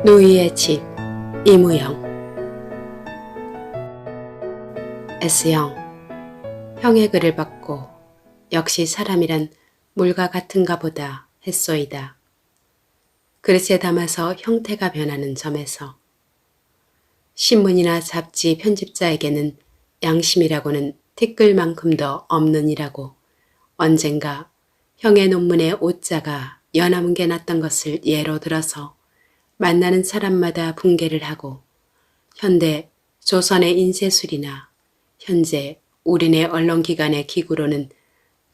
누이의 집 이무영. S형. 형의 글을 받고 역시 사람이란 물과 같은가 보다 했소이다. 그릇에 담아서 형태가 변하는 점에서 신문이나 잡지 편집자에게는 양심이라고는 티끌만큼도 없느니라고 언젠가 형의 논문에 오자가 연함은 게 났던 것을 예로 들어서 만나는 사람마다 붕괴를 하고 현대 조선의 인쇄술이나 현재 우리네 언론기관의 기구로는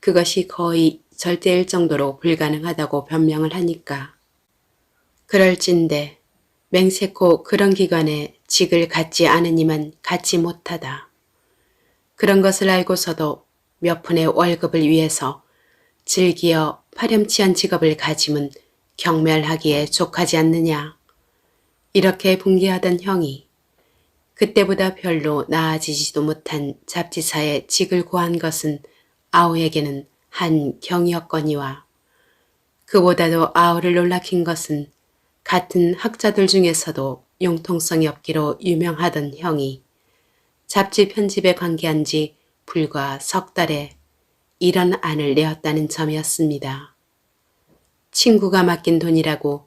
그것이 거의 절대일 정도로 불가능하다고 변명을 하니까 그럴진데 맹세코 그런 기관에 직을 갖지 않으니만 갖지 못하다. 그런 것을 알고서도 몇 푼의 월급을 위해서 즐기어 파렴치한 직업을 가짐은 경멸하기에 족하지 않느냐. 이렇게 붕괴하던 형이 그때보다 별로 나아지지도 못한 잡지사에 직을 구한 것은 아우에게는 한 경이었거니와 그보다도 아우를 놀라킨 것은 같은 학자들 중에서도 융통성이 없기로 유명하던 형이 잡지 편집에 관계한 지 불과 석 달에 이런 안을 내었다는 점이었습니다. 친구가 맡긴 돈이라고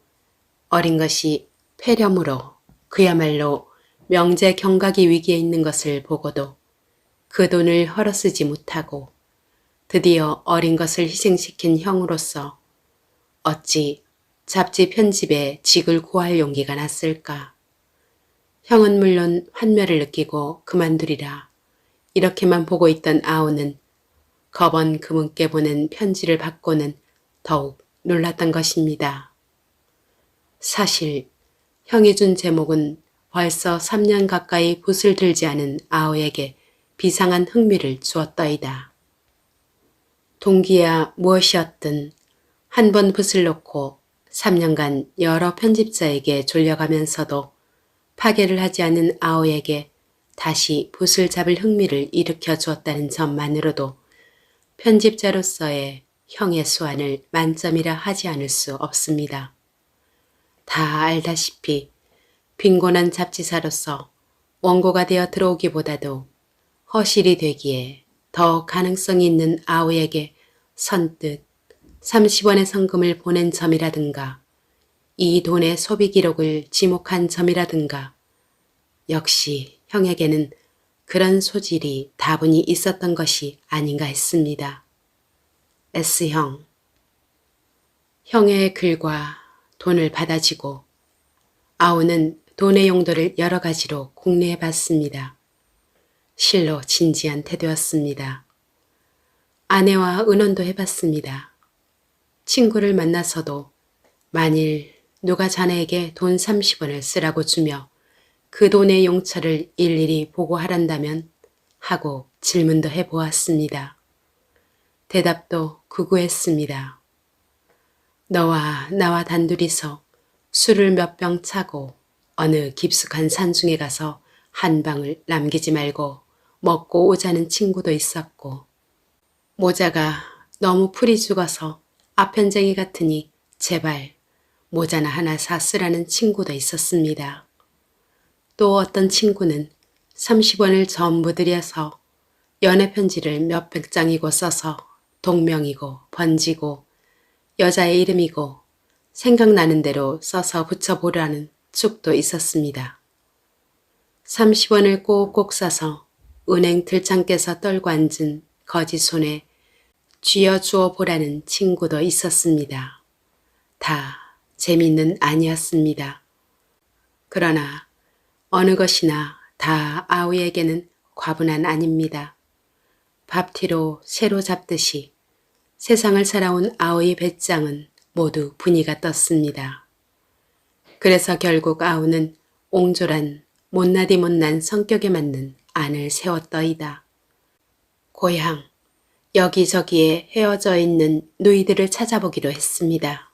어린 것이 폐렴으로 그야말로 명제 경각이 위기에 있는 것을 보고도 그 돈을 헐어쓰지 못하고 드디어 어린 것을 희생시킨 형으로서 어찌 잡지 편집에 직을 구할 용기가 났을까. 형은 물론 환멸을 느끼고 그만두리라 이렇게만 보고 있던 아우는 겁언 그분께 보낸 편지를 받고는 더욱 놀랐던 것입니다. 사실 형이 준 제목은 벌써 3년 가까이 붓을 들지 않은 아우에게 비상한 흥미를 주었더이다. 동기야 무엇이었든 한 번 붓을 놓고 3년간 여러 편집자에게 졸려가면서도 파괴를 하지 않은 아우에게 다시 붓을 잡을 흥미를 일으켜 주었다는 점만으로도 편집자로서의 형의 수완을 만점이라 하지 않을 수 없습니다. 다 알다시피 빈곤한 잡지사로서 원고가 되어 들어오기보다도 허실이 되기에 더 가능성이 있는 아우에게 선뜻 30원의 성금을 보낸 점이라든가 이 돈의 소비 기록을 지목한 점이라든가 역시 형에게는 그런 소질이 다분히 있었던 것이 아닌가 했습니다. S형. 형의 글과 돈을 받아지고 아우는 돈의 용도를 여러 가지로 궁리해 봤습니다. 실로 진지한 태도였습니다. 아내와 의논도 해봤습니다. 친구를 만나서도 만일 누가 자네에게 돈 30원을 쓰라고 주며 그 돈의 용처를 일일이 보고하란다면 하고 질문도 해보았습니다. 대답도 구구했습니다. 너와 나와 단둘이서 술을 몇 병 차고 어느 깊숙한 산중에 가서 한 방울 남기지 말고 먹고 오자는 친구도 있었고 모자가 너무 풀이 죽어서 아편쟁이 같으니 제발 모자나 하나 사 쓰라는 친구도 있었습니다. 또 어떤 친구는 30원을 전부 들여서 연애편지를 몇백 장이고 써서 동명이고 번지고 여자의 이름이고 생각나는 대로 써서 붙여보라는 축도 있었습니다. 30원을 꼭꼭 싸서 은행 들창께서 떨고 앉은 거지 손에 쥐어주어 보라는 친구도 있었습니다. 다 재밌는 아니었습니다. 그러나 어느 것이나 다 아우에게는 과분한 아닙니다. 밥티로 새로 잡듯이 세상을 살아온 아우의 배짱은 모두 분이가 떴습니다. 그래서 결국 아우는 옹졸한 못나디 못난 성격에 맞는 안을 세웠더이다. 고향, 여기저기에 헤어져 있는 누이들을 찾아보기로 했습니다.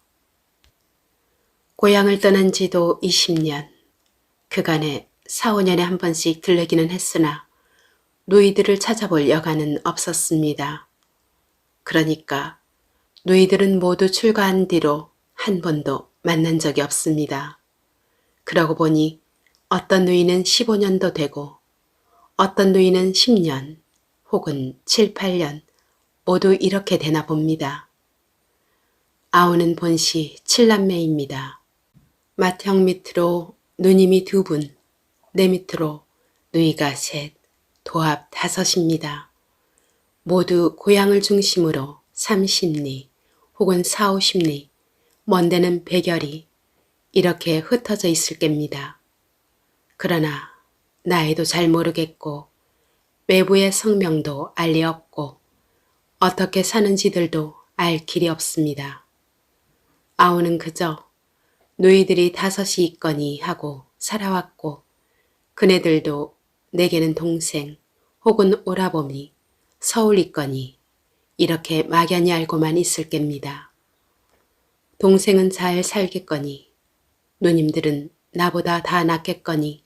고향을 떠난 지도 20년, 그간에 4, 5년에 한 번씩 들르기는 했으나 누이들을 찾아볼 여간은 없었습니다. 그러니까 누이들은 모두 출가한 뒤로 한 번도 만난 적이 없습니다. 그러고 보니 어떤 누이는 15년도 되고 어떤 누이는 10년 혹은 7, 8년 모두 이렇게 되나 봅니다. 아우는 본시 7남매입니다. 맏형 밑으로 누님이 2분, 내 밑으로 누이가 3, 도합 5입니다. 모두 고향을 중심으로 30리 혹은 4, 50리, 먼 데는 100여리 이렇게 흩어져 있을 겁니다. 그러나 나이도 잘 모르겠고 외부의 성명도 알 리 없고 어떻게 사는지들도 알 길이 없습니다. 아우는 그저 누이들이 5이 있거니 하고 살아왔고 그네들도 내게는 동생 혹은 오라버니 서울 있거니 이렇게 막연히 알고만 있을 겁니다. 동생은 잘 살겠거니 누님들은 나보다 다 낫겠거니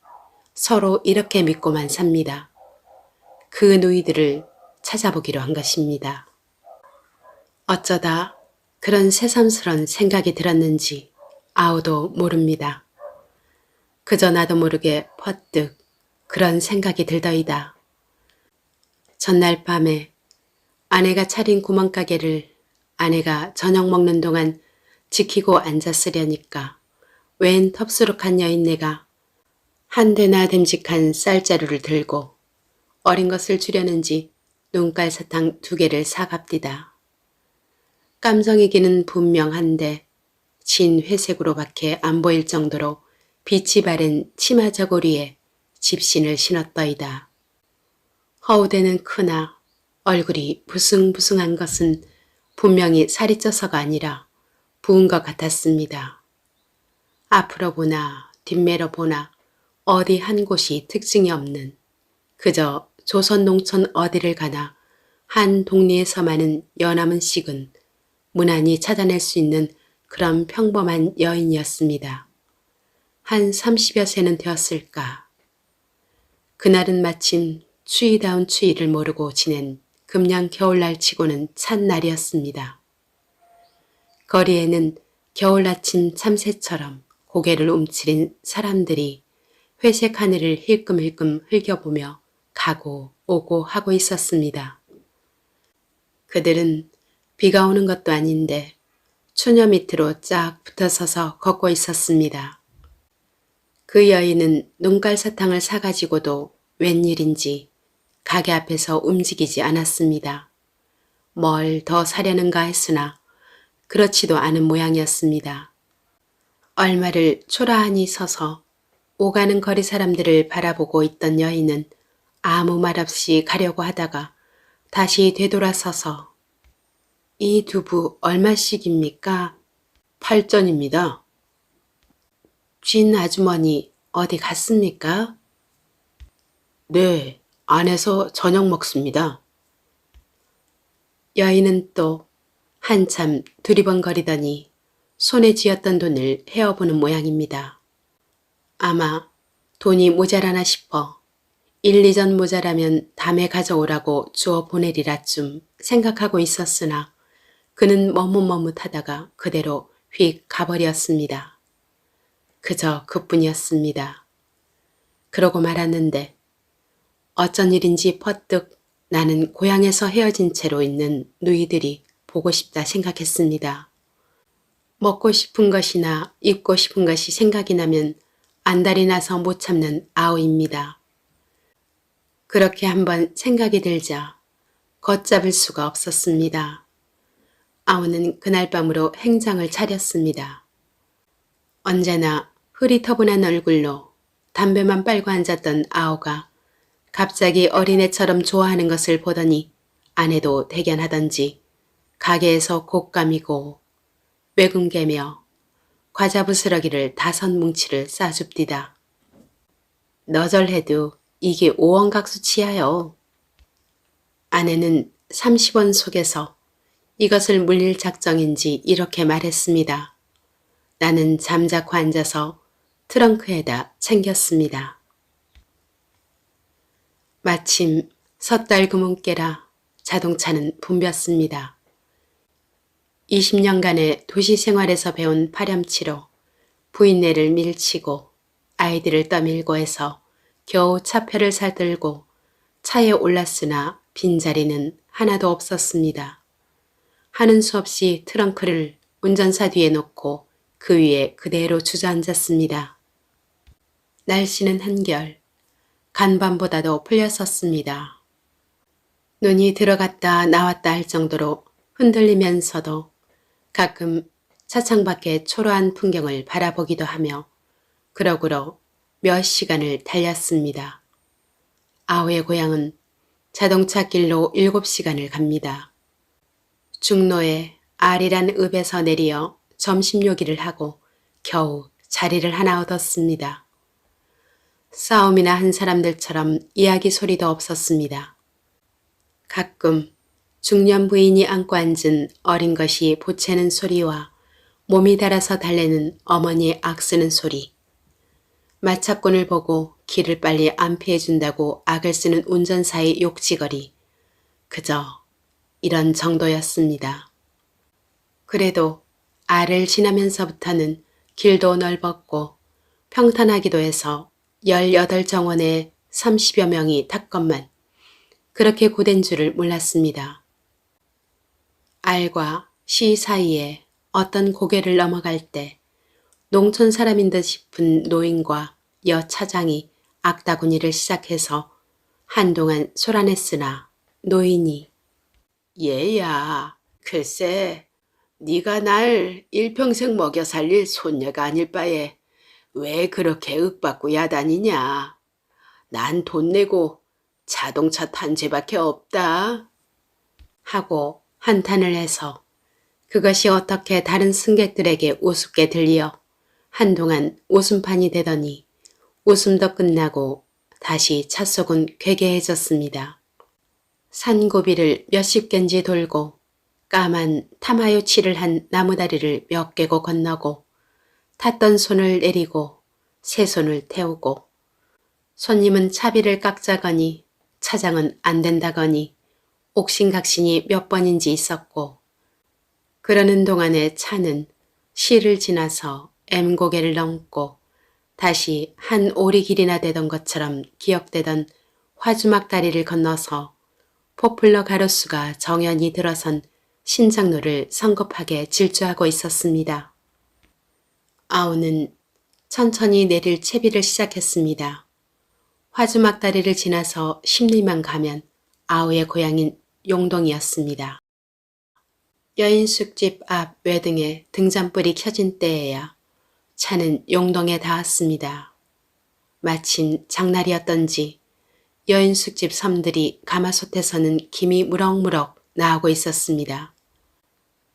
서로 이렇게 믿고만 삽니다. 그 누이들을 찾아보기로 한 것입니다. 어쩌다 그런 새삼스런 생각이 들었는지 아우도 모릅니다. 그저 나도 모르게 퍼뜩 그런 생각이 들더이다. 전날 밤에 아내가 차린 구멍가게를 아내가 저녁 먹는 동안 지키고 앉았으려니까 웬 텁수룩한 여인네가 한 대나 됨직한 쌀자루를 들고 어린 것을 주려는지 눈깔 사탕 2개를 사갑디다. 깜성이기는 분명한데 진 회색으로밖에 안 보일 정도로 빛이 바랜 치마 저고리에 집신을 신었더이다. 허우대는 크나 얼굴이 부승부승한 것은 분명히 살이 쪄서가 아니라 부은 것 같았습니다. 앞으로 보나 뒷매로 보나 어디 한 곳이 특징이 없는 그저 조선 농촌 어디를 가나 한 동리에서만은 연함은 식은 무난히 찾아낼 수 있는 그런 평범한 여인이었습니다. 한 30여 세는 되었을까. 그날은 마침 추위다운 추위를 모르고 지낸 금냥 겨울날 치고는 찬 날이었습니다. 거리에는 겨울 아침 참새처럼 고개를 움츠린 사람들이 회색 하늘을 힐끔힐끔 흘겨보며 가고 오고 하고 있었습니다. 그들은 비가 오는 것도 아닌데 추녀 밑으로 쫙 붙어서서 걷고 있었습니다. 그 여인은 눈깔 사탕을 사가지고도 웬일인지 가게 앞에서 움직이지 않았습니다. 뭘 더 사려는가 했으나 그렇지도 않은 모양이었습니다. 얼마를 초라하니 서서 오가는 거리 사람들을 바라보고 있던 여인은 아무 말 없이 가려고 하다가 다시 되돌아서서 이 두부 얼마씩입니까? 8전입니다. 쥔 아주머니 어디 갔습니까? 네, 안에서 저녁 먹습니다. 여인은 또 한참 두리번거리더니 손에 쥐었던 돈을 헤어보는 모양입니다. 아마 돈이 모자라나 싶어 1, 2전 모자라면 다음에 가져오라고 주어 보내리라 좀 생각하고 있었으나 그는 머뭇머뭇하다가 그대로 휙 가버렸습니다. 그저 그뿐이었습니다. 그러고 말았는데 어쩐 일인지 퍼뜩 나는 고향에서 헤어진 채로 있는 누이들이 보고 싶다 생각했습니다. 먹고 싶은 것이나 입고 싶은 것이 생각이 나면 안달이 나서 못 참는 아우입니다. 그렇게 한번 생각이 들자 걷잡을 수가 없었습니다. 아우는 그날 밤으로 행장을 차렸습니다. 언제나 흐리터분한 얼굴로 담배만 빨고 앉았던 아우가 갑자기 어린애처럼 좋아하는 것을 보더니 아내도 대견하던지 가게에서 곶감이고 외금개며 과자 부스러기를 5뭉치를 싸줍디다. 너절해도 이게 5원각수 치야요. 아내는 30원 속에서 이것을 물릴 작정인지 이렇게 말했습니다. 나는 잠자코 앉아서 트렁크에다 챙겼습니다. 마침 섣달 그문께라 자동차는 붐볐습니다. 20년간의 도시 생활에서 배운 파렴치로 부인네를 밀치고 아이들을 떠밀고 해서 겨우 차표를 사들고 차에 올랐으나 빈자리는 하나도 없었습니다. 하는 수 없이 트렁크를 운전사 뒤에 놓고 그 위에 그대로 주저앉았습니다. 날씨는 한결 간밤보다도 풀렸었습니다. 눈이 들어갔다 나왔다 할 정도로 흔들리면서도 가끔 차창 밖의 초라한 풍경을 바라보기도 하며 그러고로 몇 시간을 달렸습니다. 아우의 고향은 자동차 길로 7시간을 갑니다. 중로에 아리란 읍에서 내리어 점심 요기를 하고 겨우 자리를 하나 얻었습니다. 싸움이나 한 사람들처럼 이야기 소리도 없었습니다. 가끔 중년 부인이 안고 앉은 어린 것이 보채는 소리와 몸이 달아서 달래는 어머니의 악쓰는 소리, 마차꾼을 보고 길을 빨리 안 피해준다고 악을 쓰는 운전사의 욕지거리, 그저 이런 정도였습니다. 그래도 알을 지나면서부터는 길도 넓었고 평탄하기도 해서 18정원에 30여 명이 탔건만 그렇게 고된 줄을 몰랐습니다. 알과 시 사이에 어떤 고개를 넘어갈 때 농촌 사람인 듯 싶은 노인과 여 차장이 악다구니를 시작해서 한동안 소란했으나 노인이 얘야, 글쎄 네가 날 일평생 먹여 살릴 손녀가 아닐 바에 왜 그렇게 윽받고 야단이냐. 난 돈 내고 자동차 탄 죄밖에 없다. 하고 한탄을 해서 그것이 어떻게 다른 승객들에게 우습게 들리어 한동안 웃음판이 되더니 웃음도 끝나고 다시 찻속은 괴괴해졌습니다. 산고비를 몇십 갠지 돌고 까만 타마요 칠을 한 나무다리를 몇 개고 건너고 탔던 손을 내리고 새 손을 태우고 손님은 차비를 깎자거니 차장은 안 된다거니 옥신각신이 몇 번인지 있었고 그러는 동안에 차는 시를 지나서 M고개를 넘고 다시 한 오리 길이나 되던 것처럼 기억되던 화주막 다리를 건너서 포플러 가로수가 정연히 들어선 신장로를 성급하게 질주하고 있었습니다. 아우는 천천히 내릴 채비를 시작했습니다. 화주막 다리를 지나서 10리만 가면 아우의 고향인 용동이었습니다. 여인숙집 앞 외등에 등잔불이 켜진 때에야 차는 용동에 닿았습니다. 마침 장날이었던지 여인숙집 섬들이 가마솥에서는 김이 무럭무럭 나오고 있었습니다.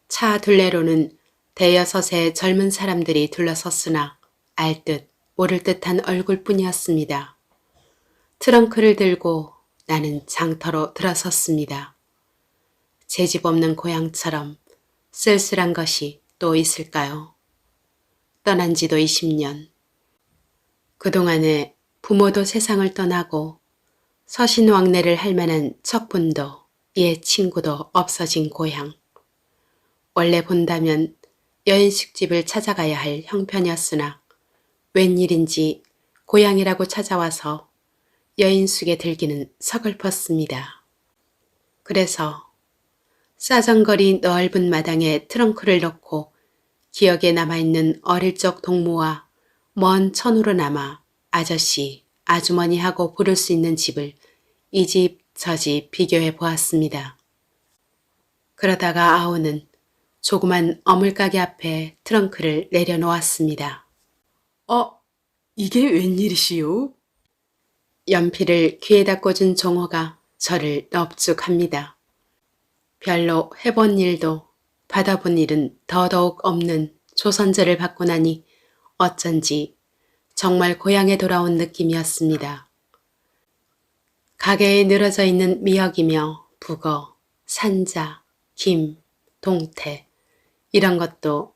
차 둘레로는 대여섯의 젊은 사람들이 둘러섰으나 알 듯 모를 듯한 얼굴뿐이었습니다. 트렁크를 들고 나는 장터로 들어섰습니다. 제 집 없는 고향처럼 쓸쓸한 것이 또 있을까요? 떠난 지도 20년. 그동안에 부모도 세상을 떠나고 서신왕래를 할 만한 척분도 옛 친구도 없어진 고향. 원래 본다면 여인숙집을 찾아가야 할 형편이었으나 웬일인지 고향이라고 찾아와서 여인숙에 들기는 서글펐습니다. 그래서 싸정거리 넓은 마당에 트렁크를 넣고 기억에 남아있는 어릴 적 동무와 먼 천으로 남아 아저씨, 아주머니 하고 부를 수 있는 집을 이 집, 저 집 비교해 보았습니다. 그러다가 아우는 조그만 어물가게 앞에 트렁크를 내려놓았습니다. 이게 웬일이시오? 연필을 귀에다 꽂은 종호가 저를 넙죽합니다. 별로 해본 일도 받아본 일은 더더욱 없는 조선제를 받고 나니 어쩐지 정말 고향에 돌아온 느낌이었습니다. 가게에 늘어져 있는 미역이며 북어, 산자, 김, 동태 이런 것도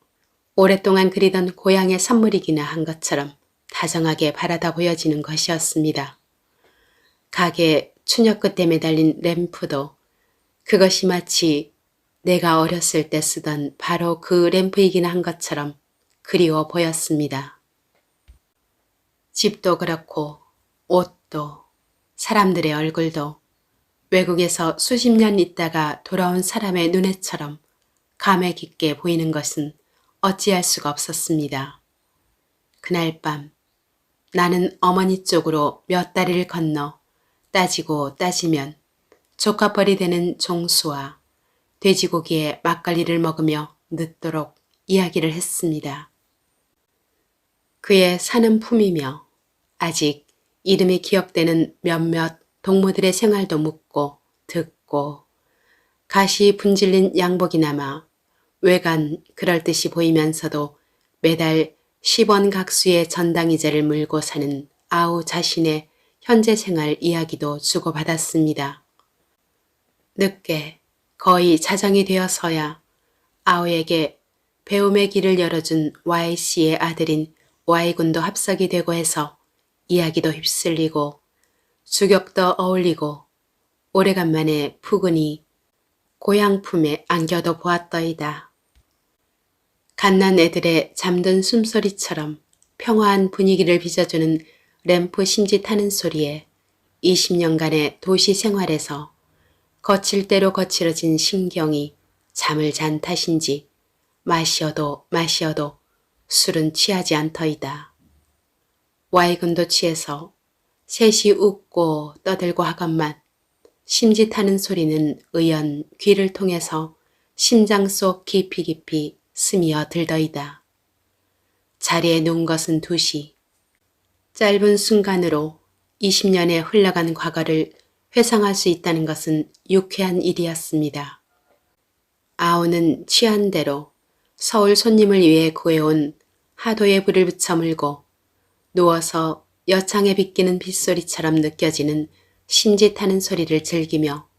오랫동안 그리던 고향의 선물이기나 한 것처럼 다정하게 바라다 보여지는 것이었습니다. 가게 추녀 끝에 매달린 램프도 그것이 마치 내가 어렸을 때 쓰던 바로 그 램프이기나 한 것처럼 그리워 보였습니다. 집도 그렇고 옷도 사람들의 얼굴도 외국에서 수십 년 있다가 돌아온 사람의 눈에처럼 감회 깊게 보이는 것은 어찌할 수가 없었습니다. 그날 밤 나는 어머니 쪽으로 몇 다리를 건너 따지고 따지면 조카뻘이 되는 종수와 돼지고기에 막걸리를 먹으며 늦도록 이야기를 했습니다. 그의 사는 품이며 아직 이름이 기억되는 몇몇 동무들의 생활도 묻고 듣고 가시 분질린 양복이나마 외관 그럴듯이 보이면서도 매달 10원 각수의 전당이자를 물고 사는 아우 자신의 현재 생활 이야기도 주고받았습니다. 늦게 거의 자정이 되어서야 아우에게 배움의 길을 열어준 Y씨의 아들인 Y군도 합석이 되고 해서 이야기도 휩쓸리고 주격도 어울리고 오래간만에 푸근히 고향 품에 안겨도 보았더이다. 갓난 애들의 잠든 숨소리처럼 평화한 분위기를 빚어주는 램프 심짓하는 소리에 20년간의 도시 생활에서 거칠 대로 거칠어진 신경이 잠을 잔 탓인지 마시어도 마시어도 술은 취하지 않더이다. Y군도 취해서 셋이 웃고 떠들고 하건만 심짓하는 소리는 의연 귀를 통해서 심장 속 깊이 깊이 스미어 들더이다. 자리에 누운 것은 2시. 짧은 순간으로 20년의 흘러간 과거를 회상할 수 있다는 것은 유쾌한 일이었습니다. 아우는 취한 대로 서울 손님을 위해 구해온 하도에 불을 붙여 물고 누워서 여창에 비끼는 빗소리처럼 느껴지는 심짓하는 소리를 즐기며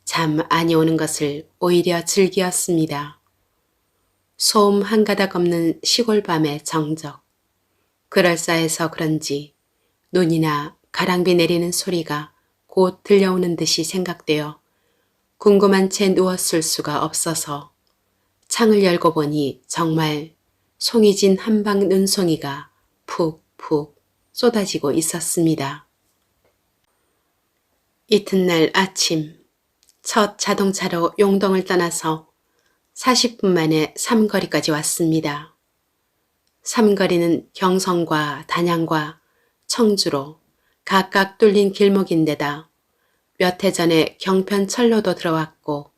잠 아니 오는 것을 오히려 즐기었습니다. 소음 한 가닥 없는 시골 밤의 정적. 그럴싸해서 그런지 눈이나 가랑비 내리는 소리가 곧 들려오는 듯이 생각되어 궁금한 채 누웠을 수가 없어서 창을 열고 보니 정말 송이진 한방 눈송이가 푹푹 쏟아지고 있었습니다. 이튿날 아침 첫 자동차로 용동을 떠나서 40분 만에 삼거리까지 왔습니다. 삼거리는 경성과 단양과 청주로 각각 뚫린 길목인데다 몇 해 전에 경편철로도 들어왔고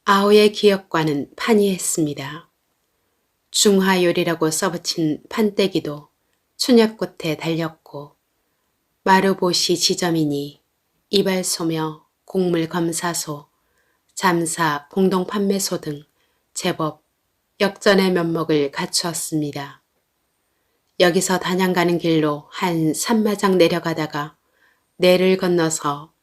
아우의 기억과는 판이했습니다. 중화요리라고 써붙인 판때기도 추녀꽃에 달렸고 마루보시 지점이니 이발소며 곡물검사소, 잠사 공동판매소 등 제법 역전의 면목을 갖추었습니다. 여기서 단양 가는 길로 한 산마장 내려가다가 내를 건너서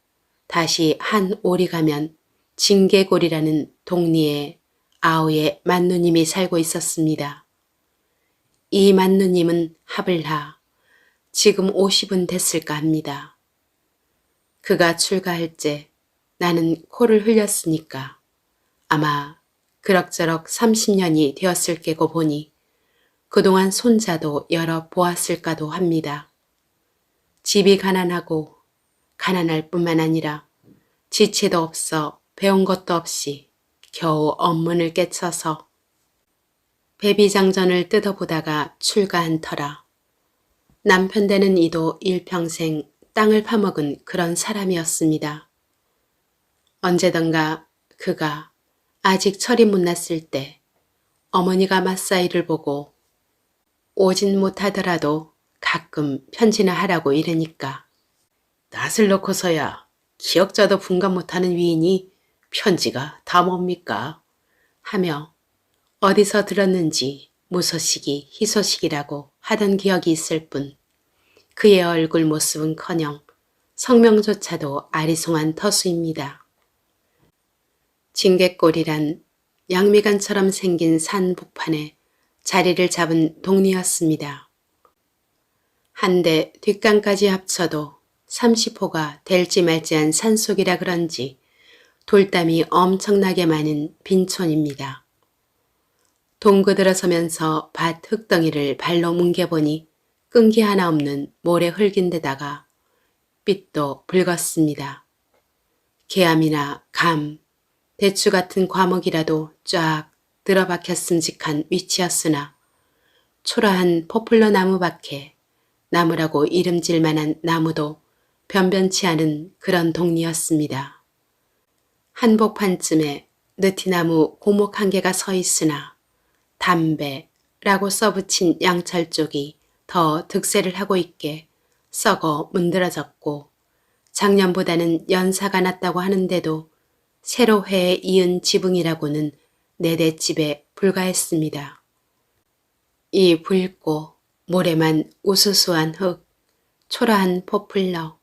다시 한 오리 가면 징계골이라는 동리에 아우의 만누님이 살고 있었습니다. 이 만누님은 하블하 지금 50은 됐을까 합니다. 그가 출가할 때 나는 코를 흘렸으니까 아마 그럭저럭 30년이 되었을 게고 보니 그동안 손자도 여러 보았을까도 합니다. 집이 가난하고 가난할 뿐만 아니라 지체도 없어 배운 것도 없이 겨우 업문을 깨쳐서 배비장전을 뜯어보다가 출가한 터라. 남편 되는 이도 일평생 땅을 파먹은 그런 사람이었습니다. 언제던가 그가 아직 철이 못 났을 때 어머니가 맞사이를 보고 오진 못하더라도 가끔 편지나 하라고 이러니까 낯을 놓고서야 기억자도 분간 못하는 위인이 편지가 다 뭡니까? 하며 어디서 들었는지 무소식이 희소식이라고 하던 기억이 있을 뿐 그의 얼굴 모습은커녕 성명조차도 아리송한 터수입니다. 징계골이란 양미간처럼 생긴 산 북판에 자리를 잡은 동리였습니다. 한데 뒷간까지 합쳐도 30호가 될지 말지한 산속이라 그런지 돌담이 엄청나게 많은 빈촌입니다. 동그 들어서면서 밭 흙덩이를 발로 뭉개보니 끈기 하나 없는 모래 흙인데다가 빛도 붉었습니다. 개암이나 감, 대추 같은 과목이라도 쫙 들어박혔음직한 위치였으나 초라한 포플러 나무밖에 나무라고 이름질 만한 나무도 변변치 않은 그런 동리였습니다. 한복판쯤에 느티나무 고목 한 개가 서 있으나 담배라고 써붙인 양철 쪽이 더 득세를 하고 있게 썩어 문드러졌고 작년보다는 연사가 났다고 하는데도 새로 해에 이은 지붕이라고는 4대집에 불과했습니다. 이 붉고 모래만 우수수한 흙, 초라한 포플러,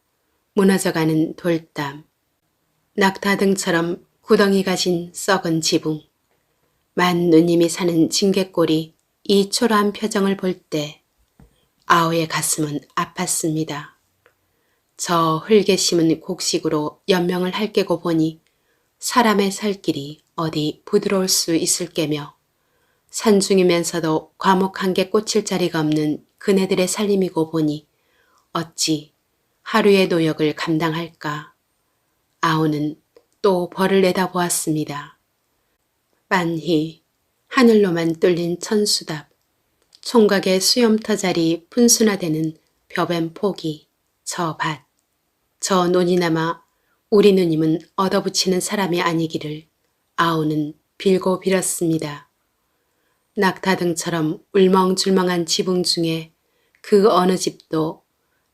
무너져가는 돌담, 낙타등처럼 구덩이가 진 썩은 지붕, 만 누님이 사는 징계골이 이 초라한 표정을 볼 때 아오의 가슴은 아팠습니다. 저 흙에 심은 곡식으로 연명을 할 깨고 보니 사람의 살 길이 어디 부드러울 수 있을 깨며 산중이면서도 과목 한 개 꽂힐 자리가 없는 그네들의 살림이고 보니 어찌 하루의 노역을 감당할까. 아오는 또 벌을 내다보았습니다. 빤히 하늘로만 뚫린 천수답, 총각의 수염터 자리 분순화되는 벼뱀 포기, 저 밭, 저 논이나마 우리 누님은 얻어붙이는 사람이 아니기를 아오는 빌고 빌었습니다. 낙타등처럼 울멍줄멍한 지붕 중에 그 어느 집도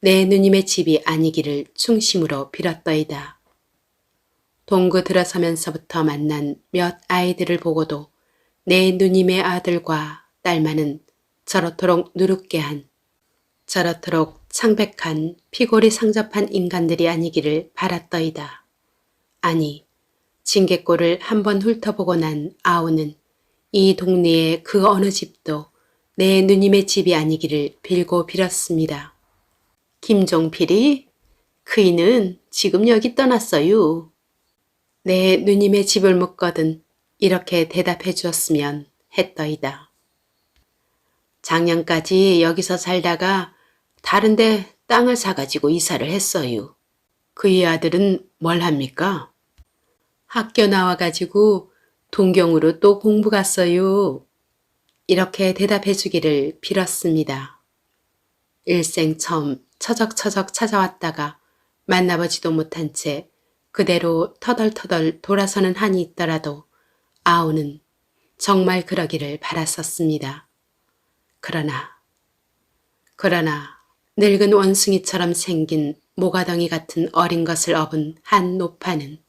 내 누님의 집이 아니기를 충심으로 빌었더이다. 동구 들어서면서부터 만난 몇 아이들을 보고도 내 누님의 아들과 딸만은 저렇도록 누룩게한, 저렇도록 창백한 피골이 상접한 인간들이 아니기를 바랐더이다. 아니, 징계골을 한번 훑어보고 난 아오는 이 동네의 그 어느 집도 내 누님의 집이 아니기를 빌고 빌었습니다. 김종필이? 그이는 지금 여기 떠났어요. 내 누님의 집을 묻거든 이렇게 대답해 주었으면 했더이다. 작년까지 여기서 살다가 다른데 땅을 사가지고 이사를 했어요. 그의 아들은 뭘 합니까? 학교 나와가지고 동경으로 또 공부 갔어요. 이렇게 대답해 주기를 빌었습니다. 일생 처음 처적처적 찾아왔다가 만나보지도 못한 채 그대로 터덜터덜 돌아서는 한이 있더라도 아오는 정말 그러기를 바랐었습니다. 그러나 늙은 원숭이처럼 생긴 모가덩이 같은 어린 것을 업은 한 노파는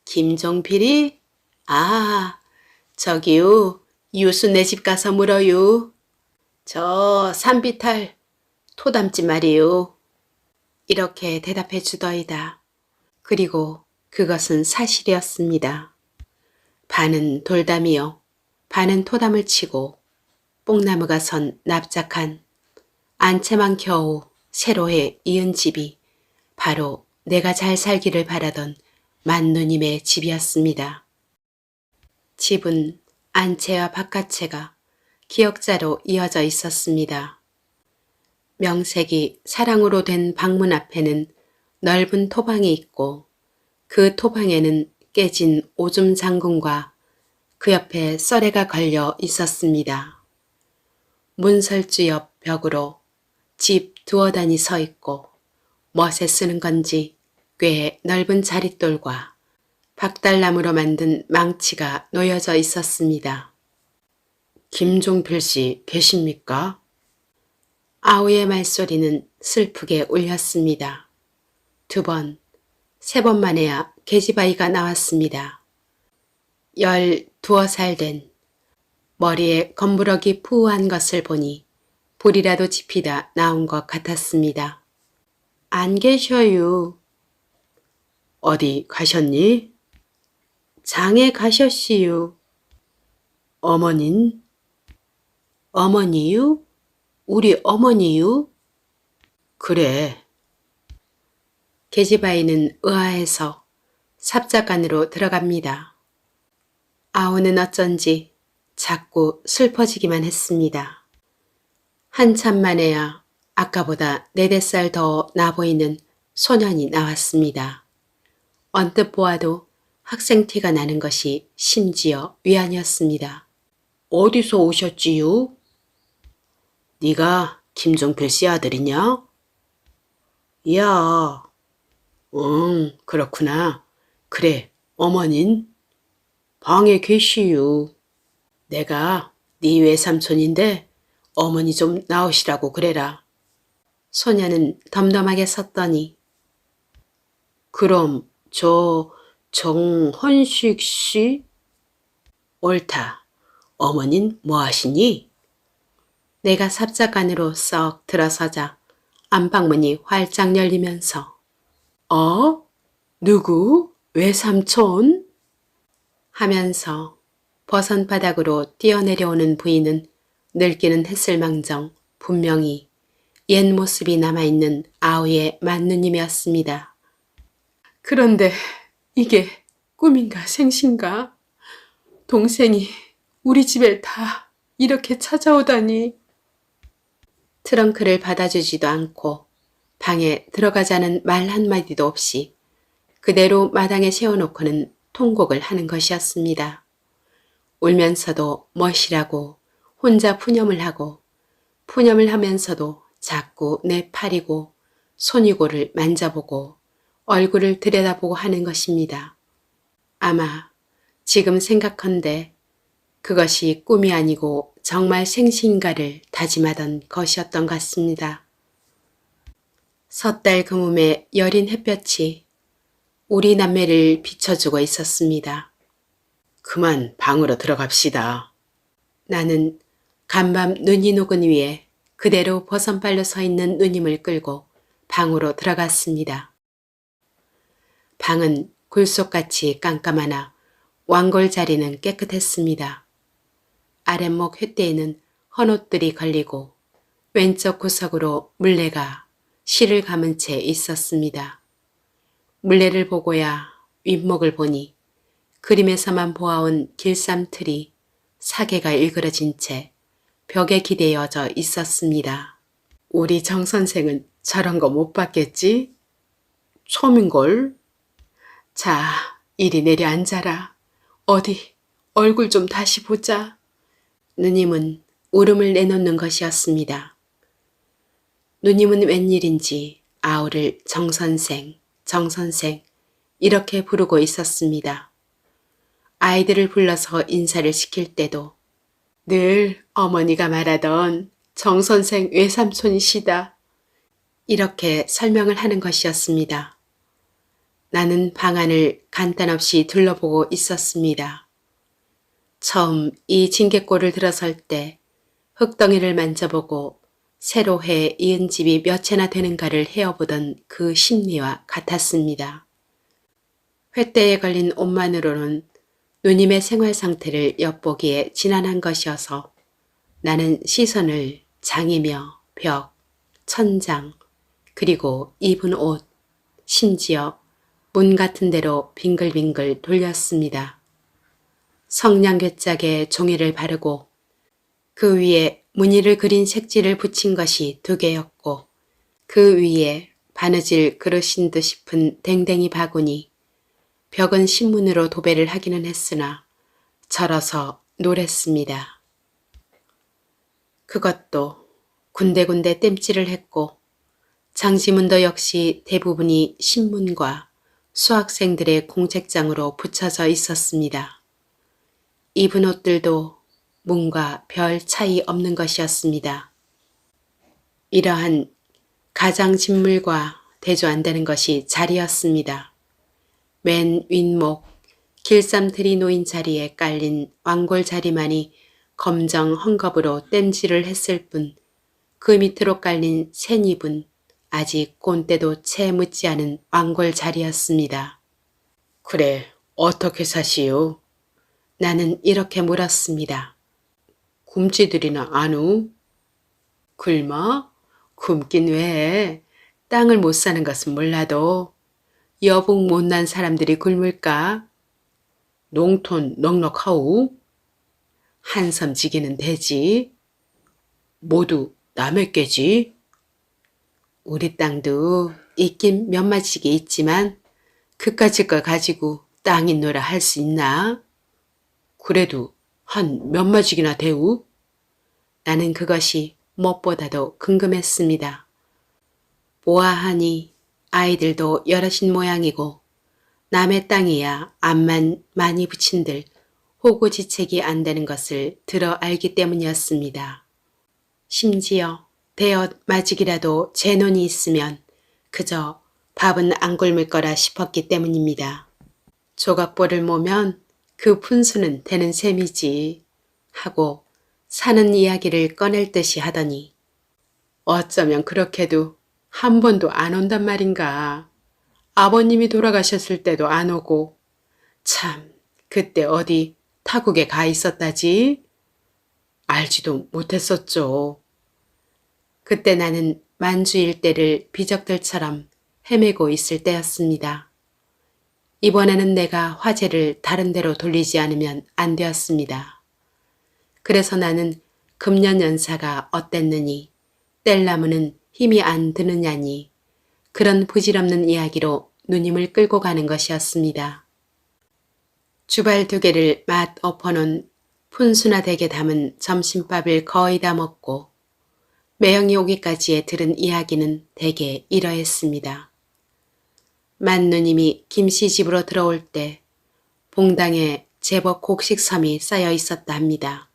김종필이? 아, 저기요. 유수 내 집 가서 물어요. 저 산비탈 토담집 말이요. 이렇게 대답해 주더이다. 그리고 그것은 사실이었습니다. 반은 돌담이요. 반은 토담을 치고 뽕나무가 선 납작한 안채만 겨우 새로해 이은 집이 바로 내가 잘 살기를 바라던 만누님의 집이었습니다. 집은 안채와 바깥채가 기역자로 이어져 있었습니다. 명색이 사랑으로 된 방문 앞에는 넓은 토방이 있고 그 토방에는 깨진 오줌 장군과 그 옆에 썰애가 걸려 있었습니다. 문설주 옆 벽으로 집 두어 단이 서 있고 멋에 쓰는 건지 꽤 넓은 자릿돌과 박달나무로 만든 망치가 놓여져 있었습니다. 김종필 씨 계십니까? 아우의 말소리는 슬프게 울렸습니다. 2번, 3번 만에야 계집아이가 나왔습니다. 12살 된 머리에 검부러기 푸우한 것을 보니 불이라도 지피다 나온 것 같았습니다. 안 계셔요. 어디 가셨니? 장에 가셨시요. 어머닌? 어머니유? 우리 어머니유? 그래. 계집아이는 의아해서 삽작 안으로 들어갑니다. 아우는 어쩐지 자꾸 슬퍼지기만 했습니다. 한참 만에야 아까보다 4~5살 더 나 보이는 소년이 나왔습니다. 언뜻 보아도 학생 티가 나는 것이 심지어 위안이었습니다. 어디서 오셨지요? 네가 김종필 씨 아들이냐? 야, 응, 그렇구나. 그래, 어머닌? 방에 계시유. 내가 네 외삼촌인데 어머니 좀 나오시라고 그래라. 소녀는 덤덤하게 섰더니 그럼 저 정헌식 씨? 옳다. 어머닌 뭐 하시니? 내가 삽작 안으로 썩 들어서자 안방문이 활짝 열리면서 누구? 외삼촌? 하면서 버선바닥으로 뛰어내려오는 부인은 늙기는 했을망정 분명히 옛 모습이 남아있는 아우의 맏누님이었습니다. 그런데 이게 꿈인가 생신가? 동생이 우리 집에 다 이렇게 찾아오다니. 트렁크를 받아주지도 않고 방에 들어가자는 말 한마디도 없이 그대로 마당에 세워놓고는 통곡을 하는 것이었습니다. 울면서도 멋이라고 혼자 푸념을 하고 푸념을 하면서도 자꾸 내 팔이고 손이고를 만져보고 얼굴을 들여다보고 하는 것입니다. 아마 지금 생각한데 그것이 꿈이 아니고 정말 생신가를 다짐하던 것이었던 것 같습니다. 섣달 그물의 여린 햇볕이 우리 남매를 비춰주고 있었습니다. 그만 방으로 들어갑시다. 나는 간밤 눈이 녹은 위에 그대로 버선발로 서 있는 누님을 끌고 방으로 들어갔습니다. 방은 굴속같이 깜깜하나 왕골 자리는 깨끗했습니다. 아랫목 횃대에는 헌옷들이 걸리고 왼쪽 구석으로 물레가 실을 감은 채 있었습니다. 물레를 보고야 윗목을 보니 그림에서만 보아온 길쌈틀이 사계가 일그러진 채 벽에 기대어져 있었습니다. 우리 정 선생은 저런 거 못 봤겠지? 처음인걸? 자, 이리 내려 앉아라. 어디 얼굴 좀 다시 보자. 누님은 울음을 내놓는 것이었습니다. 누님은 웬일인지 아우를 정선생, 정선생 이렇게 부르고 있었습니다. 아이들을 불러서 인사를 시킬 때도 늘 어머니가 말하던 정선생 외삼촌이시다. 이렇게 설명을 하는 것이었습니다. 나는 방 안을 간단없이 둘러보고 있었습니다. 처음 이 징계골을 들어설 때 흙덩이를 만져보고 새로 해 이은 집이 몇 채나 되는가를 헤어보던 그 심리와 같았습니다. 횃대에 걸린 옷만으로는 누님의 생활 상태를 엿보기에 지난한 것이어서 나는 시선을 장이며 벽, 천장, 그리고 입은 옷, 심지어 문 같은 데로 빙글빙글 돌렸습니다. 성냥괴짝에 종이를 바르고 그 위에 무늬를 그린 색지를 붙인 것이 2개였고 그 위에 바느질 그릇인 듯 싶은 댕댕이 바구니, 벽은 신문으로 도배를 하기는 했으나 절어서 노랬습니다. 그것도 군데군데 땜질을 했고 장지문도 역시 대부분이 신문과 수학생들의 공책장으로 붙여져 있었습니다. 입은 옷들도 문과 별 차이 없는 것이었습니다. 이러한 가장 진물과 대조한다는 것이 자리였습니다. 맨 윗목 길쌈틀이 놓인 자리에 깔린 왕골 자리만이 검정 헝겊으로 땜질을 했을 뿐 그 밑으로 깔린 새잎은 아직 꼰대도 채 묻지 않은 왕골 자리였습니다. 그래, 어떻게 사시오? 나는 이렇게 물었습니다. 굶지들이나 아누? 굶어? 굶긴 왜? 땅을 못 사는 것은 몰라도 여북 못난 사람들이 굶을까? 농톤 넉넉하우? 한섬 지기는 되지. 모두 남의 깨지. 우리 땅도 있긴 몇 마치게 있지만 그까짓 걸 가지고 땅 있노라 할 수 있나? 그래도 한 몇 마치기나 되우? 나는 그것이 무엇보다도 궁금했습니다. 보아하니 아이들도 여럿인 모양이고 남의 땅이야 암만 많이 붙인들 호구지책이 안 되는 것을 들어 알기 때문이었습니다. 심지어 대엿 마직이라도 제 눈이 있으면 그저 밥은 안 굶을 거라 싶었기 때문입니다. 조각보를 모면 그 푼수는 되는 셈이지 하고 사는 이야기를 꺼낼 듯이 하더니 어쩌면 그렇게도 한 번도 안 온단 말인가. 아버님이 돌아가셨을 때도 안 오고 참 그때 어디 타국에 가 있었다지? 알지도 못했었죠. 그때 나는 만주 일대를 비적들처럼 헤매고 있을 때였습니다. 이번에는 내가 화제를 다른 데로 돌리지 않으면 안 되었습니다. 그래서 나는 금년 연사가 어땠느니 뗄나무는 힘이 안 드느냐니 그런 부질없는 이야기로 누님을 끌고 가는 것이었습니다. 주발 2개를 맛 엎어놓은 푼수나 되게 담은 점심밥을 거의 다 먹고 매형이 오기까지에 들은 이야기는 대개 이러했습니다. 만누님이 김씨 집으로 들어올 때 봉당에 제법 곡식섬이 쌓여 있었다 합니다.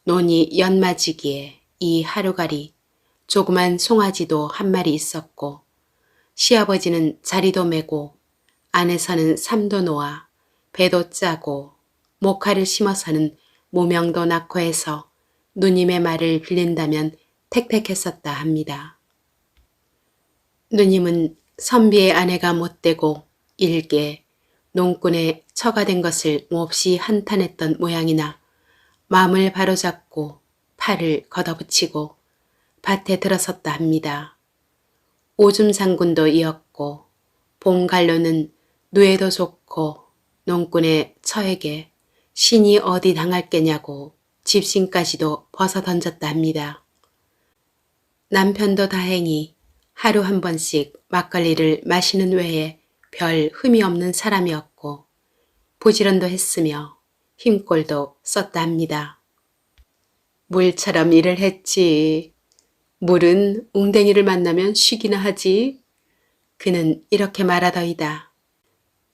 논이 연맞이기에 이 하루가리 조그만 송아지도 한 마리 있었고 시아버지는 자리도 메고 안에서는 삼도 놓아 배도 짜고 목화를 심어서는 모명도 낳고 해서 누님의 말을 빌린다면 택택했었다 합니다. 누님은 선비의 아내가 못되고 일개 농꾼의 처가 된 것을 몹시 한탄했던 모양이나 마음을 바로잡고 팔을 걷어붙이고 밭에 들어섰다 합니다. 오줌 장군도 이었고 봉갈로는 누에도 좋고 농꾼의 처에게 신이 어디 당할 게냐고 집신까지도 벗어 던졌다 합니다. 남편도 다행히 하루 한 번씩 막걸리를 마시는 외에 별 흠이 없는 사람이었고 부지런도 했으며 힘꼴도 썼다 합니다. 물처럼 일을 했지. 물은 웅댕이를 만나면 쉬기나 하지. 그는 이렇게 말하더이다.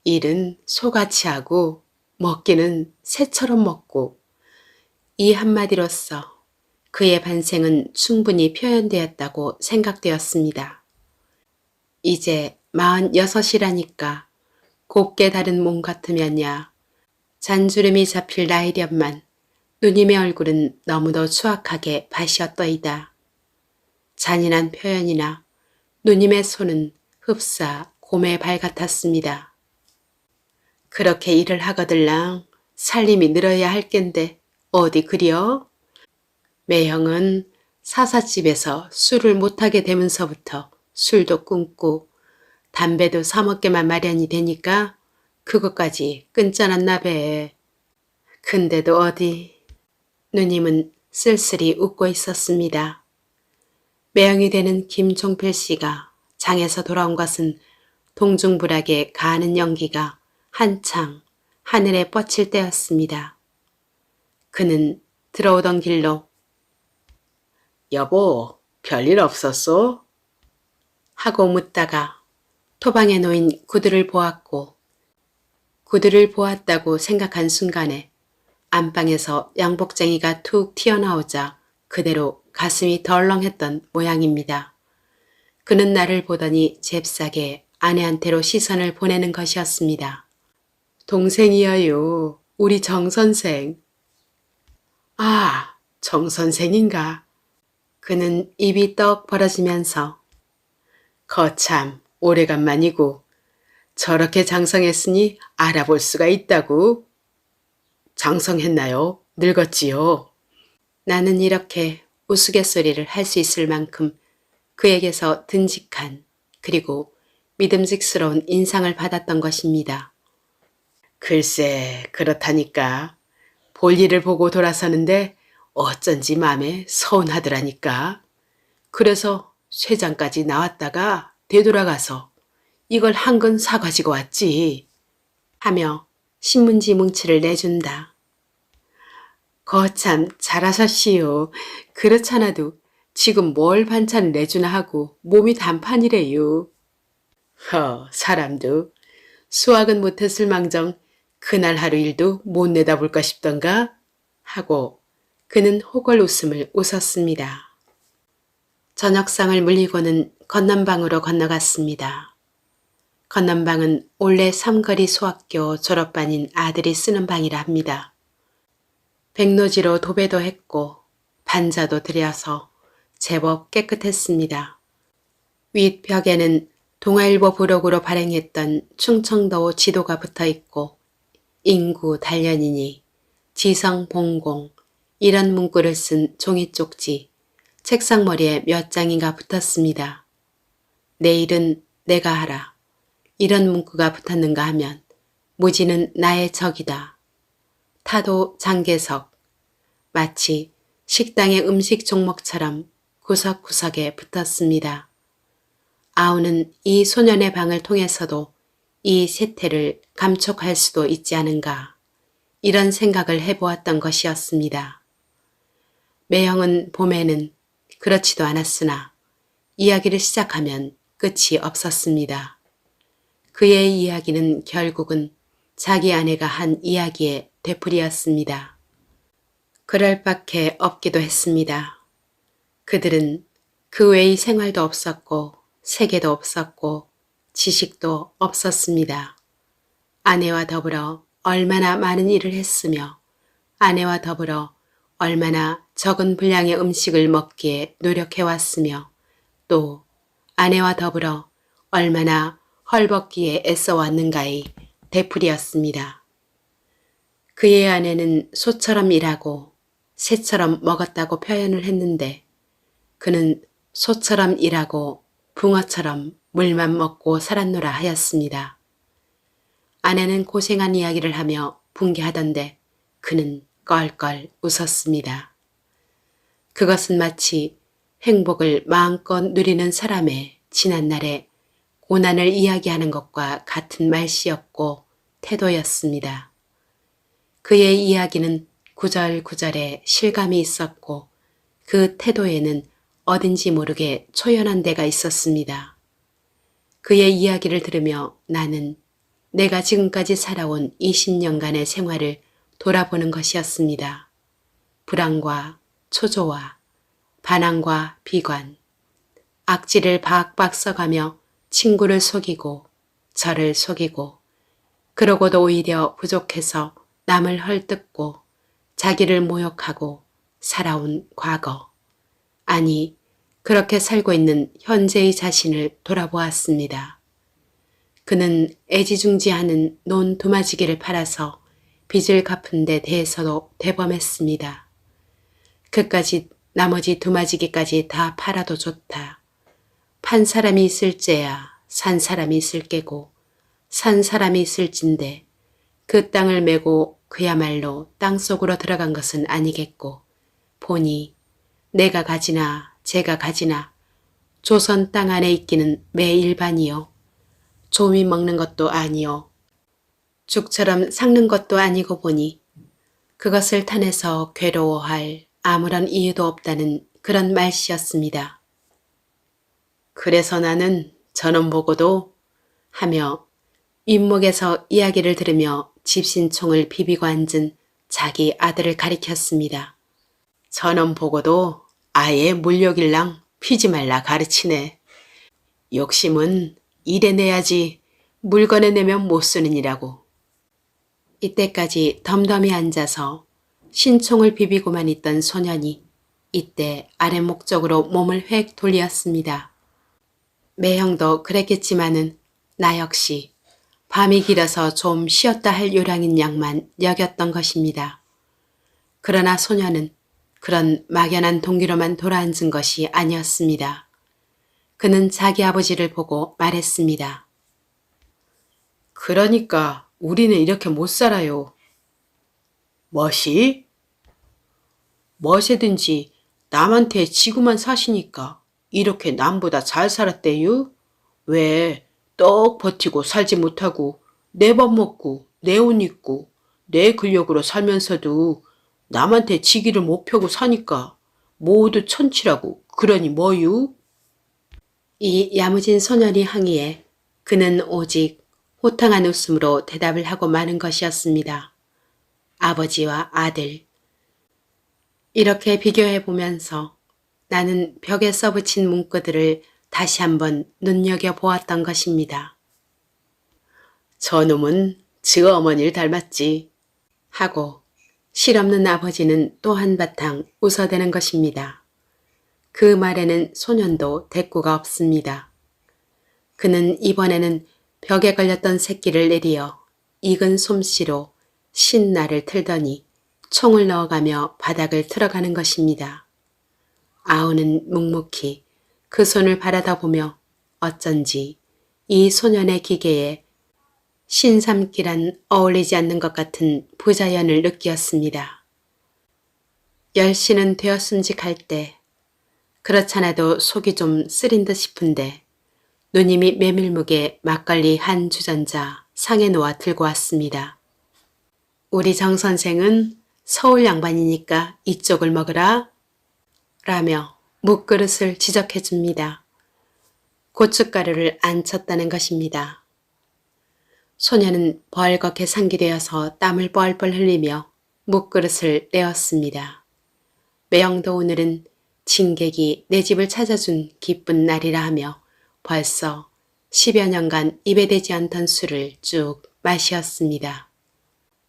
일은 소같이 하고 먹기는 새처럼 먹고 이 한마디로써 그의 반생은 충분히 표현되었다고 생각되었습니다. 이제 46이라니까 곱게 다른 몸 같으면야 잔주름이 잡힐 나이련만 누님의 얼굴은 너무도 추악하게 바시었더이다. 잔인한 표현이나 누님의 손은 흡사 곰의 발 같았습니다. 그렇게 일을 하거들랑 살림이 늘어야 할 겐데 어디 그려? 매형은 사사집에서 술을 못하게 되면서부터 술도 끊고 담배도 사먹게만 마련이 되니까 그것까지 끊자놨나 배. 근데도 어디. 누님은 쓸쓸히 웃고 있었습니다. 매형이 되는 김종필 씨가 장에서 돌아온 것은 동중불락에 가는 연기가 한창 하늘에 뻗칠 때였습니다. 그는 들어오던 길로 여보, 별일 없었소? 하고 묻다가 토방에 놓인 구두를 보았고 구두를 보았다고 생각한 순간에 안방에서 양복쟁이가 툭 튀어나오자 그대로 가슴이 덜렁했던 모양입니다. 그는 나를 보더니 잽싸게 아내한테로 시선을 보내는 것이었습니다. 동생이여요. 우리 정선생. 아, 정선생인가. 그는 입이 떡 벌어지면서 거참 오래간만이고 저렇게 장성했으니 알아볼 수가 있다고. 장성했나요? 늙었지요. 나는 이렇게 우스갯소리를 할 수 있을 만큼 그에게서 듬직한 그리고 믿음직스러운 인상을 받았던 것입니다. 글쎄 그렇다니까. 볼일을 보고 돌아서는데 어쩐지 마음에 서운하더라니까. 그래서 쇠장까지 나왔다가 되돌아가서 이걸 한 건 사가지고 왔지 하며 신문지 뭉치를 내준다. 거참 잘하셨시요. 그렇잖아도 지금 뭘 반찬을 내주나 하고 몸이 단판이래요. 사람도 수학은 못했을 망정 그날 하루 일도 못 내다볼까 싶던가 하고 그는 호걸 웃음을 웃었습니다. 저녁상을 물리고는 건넌방으로 건너갔습니다. 건넌방은 올해 삼거리 소학교 졸업반인 아들이 쓰는 방이라 합니다. 백노지로 도배도 했고 반자도 들여서 제법 깨끗했습니다. 윗벽에는 동아일보 부록으로 발행했던 충청도 지도가 붙어있고 인구 단련이니 지성 봉공 이런 문구를 쓴 종이 쪽지 책상머리에 몇 장인가 붙었습니다. 내일은 내가 하라. 이런 문구가 붙었는가 하면 무지는 나의 적이다. 타도 장계석 마치 식당의 음식 종목처럼 구석구석에 붙었습니다. 아우는 이 소년의 방을 통해서도 이 세태를 감촉할 수도 있지 않은가 이런 생각을 해보았던 것이었습니다. 매형은 봄에는 그렇지도 않았으나 이야기를 시작하면 끝이 없었습니다. 그의 이야기는 결국은 자기 아내가 한 이야기의 되풀이였습니다. 그럴 밖에 없기도 했습니다. 그들은 그 외의 생활도 없었고 세계도 없었고 지식도 없었습니다. 아내와 더불어 얼마나 많은 일을 했으며 아내와 더불어 얼마나 적은 분량의 음식을 먹기에 노력해왔으며 또 아내와 더불어 얼마나 헐벗기에 애써왔는가의 되풀이였습니다. 그의 아내는 소처럼 일하고 새처럼 먹었다고 표현을 했는데 그는 소처럼 일하고 붕어처럼 물만 먹고 살았노라 하였습니다. 아내는 고생한 이야기를 하며 붕괴하던데 그는 껄껄 웃었습니다. 그것은 마치 행복을 마음껏 누리는 사람의 지난날의 고난을 이야기하는 것과 같은 말씨였고 태도였습니다. 그의 이야기는 구절구절에 실감이 있었고 그 태도에는 어딘지 모르게 초연한 데가 있었습니다. 그의 이야기를 들으며 나는 내가 지금까지 살아온 20년간의 생활을 돌아보는 것이었습니다. 불안과 초조와 반항과 비관, 악질을 박박 써가며 친구를 속이고 저를 속이고 그러고도 오히려 부족해서 남을 헐뜯고 자기를 모욕하고 살아온 과거, 아니 그렇게 살고 있는 현재의 자신을 돌아보았습니다. 그는 애지중지하는 논 두마지기를 팔아서 빚을 갚은 데 대해서도 대범했습니다. 그까짓 나머지 두마지기까지 다 팔아도 좋다. 판 사람이 있을째야 산 사람이 있을 게고 산 사람이 있을진데 그 땅을 메고 그야말로 땅속으로 들어간 것은 아니겠고 보니 내가 가지나 제가 가지나 조선 땅 안에 있기는 매일반이요. 조미 먹는 것도 아니요. 죽처럼 삭는 것도 아니고 보니 그것을 탄해서 괴로워할 아무런 이유도 없다는 그런 말씨였습니다. 그래서 나는 저놈 보고도 하며 윗목에서 이야기를 들으며 집신총을 비비고 앉은 자기 아들을 가리켰습니다. 저놈 보고도 아예 물욕일랑 피지 말라 가르치네. 욕심은 일에 내야지 물건에 내면 못 쓰느니라고. 이때까지 덤덤히 앉아서 신총을 비비고만 있던 소년이 이때 아랫목 쪽으로 몸을 획 돌렸습니다. 매형도 그랬겠지만은 나 역시 밤이 길어서 좀 쉬었다 할 요량인 양만 여겼던 것입니다. 그러나 소년은 그런 막연한 동기로만 돌아앉은 것이 아니었습니다. 그는 자기 아버지를 보고 말했습니다. 그러니까 우리는 이렇게 못 살아요. 멋이? 멋이든지 남한테 지고만 사시니까 이렇게 남보다 잘 살았대유? 왜 떡 버티고 살지 못하고 내 밥 먹고 내 옷 입고 내 근력으로 살면서도 남한테 지기를 못 펴고 사니까 모두 천치라고 그러니 뭐유? 이 야무진 소년이 항의해 그는 오직 호탕한 웃음으로 대답을 하고 마는 것이었습니다. 아버지와 아들. 이렇게 비교해 보면서 나는 벽에 써붙인 문구들을 다시 한번 눈여겨보았던 것입니다. 저놈은 지 어머니를 닮았지. 하고 실없는 아버지는 또 한바탕 웃어대는 것입니다. 그 말에는 소년도 대꾸가 없습니다. 그는 이번에는 벽에 걸렸던 새끼를 내리어 익은 솜씨로 신나를 틀더니 총을 넣어가며 바닥을 틀어가는 것입니다. 아우는 묵묵히 그 손을 바라다 보며 어쩐지 이 소년의 기계에 신삼기란 어울리지 않는 것 같은 부자연을 느끼었습니다. 10시는 되었음직할 때 그렇잖아도 속이 좀 쓰린 듯 싶은데 누님이 메밀묵에 막걸리 한 주전자 상에 놓아 들고 왔습니다. 우리 정 선생은 서울 양반이니까 이쪽을 먹으라 라며 묵그릇을 지적해 줍니다. 고춧가루를 안 쳤다는 것입니다. 소녀는 벌겋게 상기되어서 땀을 뻘뻘 흘리며 묵그릇을 내었습니다. 매형도 오늘은 진객이 내 집을 찾아준 기쁜 날이라 하며 벌써 10여 년간 입에 대지 않던 술을 쭉 마시었습니다.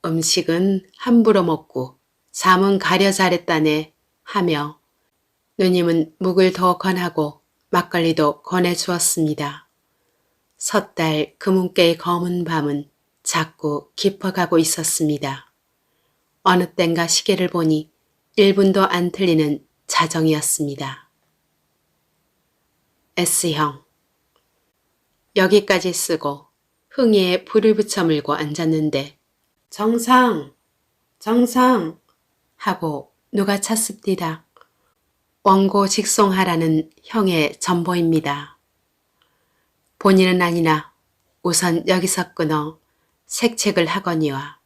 음식은 함부로 먹고 잠은 가려 잘했다네 하며 누님은 묵을 더 권하고 막걸리도 권해주었습니다. 섣달 금운깨의 검은 밤은 자꾸 깊어가고 있었습니다. 어느 땐가 시계를 보니 1분도 안 틀리는 자정이었습니다. S형. 여기까지 쓰고 흥이에 불을 붙여 물고 앉았는데 정상! 정상! 하고 누가 찼습니다. 원고 직송하라는 형의 전보입니다. 본인은 아니나 우선 여기서 끊어 색책을 하거니와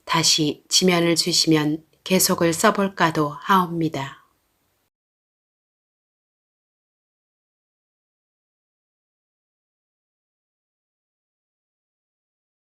다시 지면을 주시면 계속을 써볼까도 하옵니다.